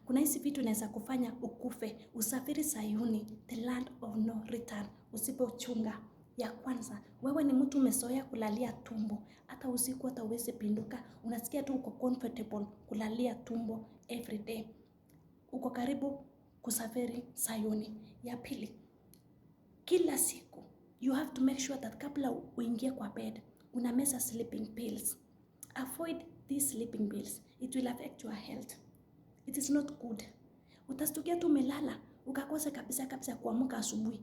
kuna hizi vitu inaweza kufanya ukufe. Usafiri Sayuni, the land of no return, usipochunga. Ya kwanza, wewe ni mtu umezoea kulalia tumbo. Hata usiku hata uwezi pinduka. Unasikia tu uko comfortable kulalia tumbo every day. Uko karibu kusafiri Sayuni. Ya pili, kila siku you have to make sure that kabla uingie kwa bed unameza sleeping pills. Avoid these sleeping pills. It will affect your health. It is not good. Utastukia tu umelala ukakosa kabisa kuamka asubuhi.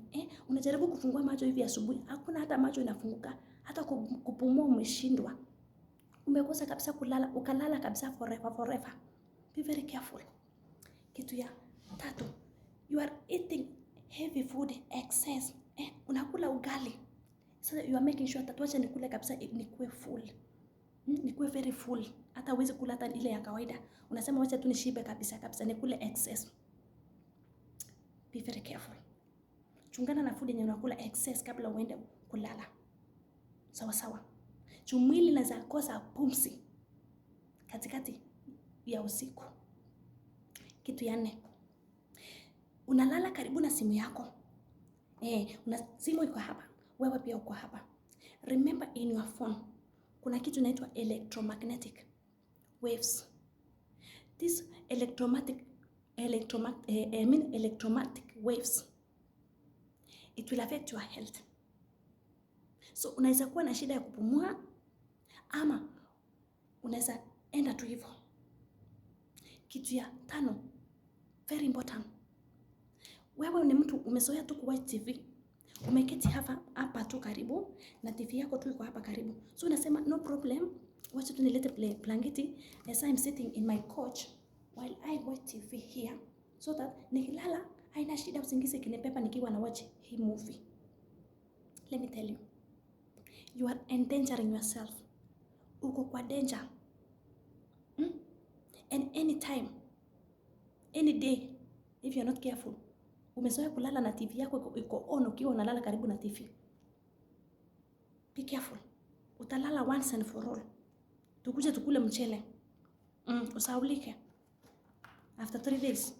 Unajaribu kufungua macho hivi asubuhi, hakuna hata macho inafunguka, hata kupumua umeshindwa. Umekosa kabisa kulala, ukalala kabisa forever. Be very careful. Kitu ya tatu, you are eating heavy food excess. Unakula ugali. So you are making sure that wacha nikule kabisa nikuwe full. Nikuwe very full. Hata uwezi kula hata ile ya kawaida. Unasema wacha tu nishibe kabisa nikule excess. Be very careful. Chungana na food yenye unakula excess kabla uende kulala. Sawa. Mwili inaweza kosa pumzi katikati ya usiku. Kitu ya 4. Unalala karibu na simu yako. Simu iko hapa, wewe pia uko hapa. Remember in your phone kuna kitu inaitwa electromagnetic waves. This electromagnetic waves, it will affect your health. So unaweza kuwa na shida ya kupumua ama unaweza enda tu hivyo. Kitu ya 5, very important. Wewe ni mtu umezoea tu kuwatch TV. Umeketi hapa tu karibu na TV yako tu iko hapa karibu. So unasema no problem, wacha tu nilete blanketi as I'm sitting in my couch while I watch TV here, so that nikilala haina shida usingizi kinipepa nikiwa na watch hii movie. Let me tell you, you are endangering yourself. Uko kwa danger. And anytime, any day, if you're not careful, umezoea kulala na TV yako iko on ukiwa unalala karibu na TV. Be careful. Utalala once and for all. Tukuje tukule mchele. Usaulike. After 3 days.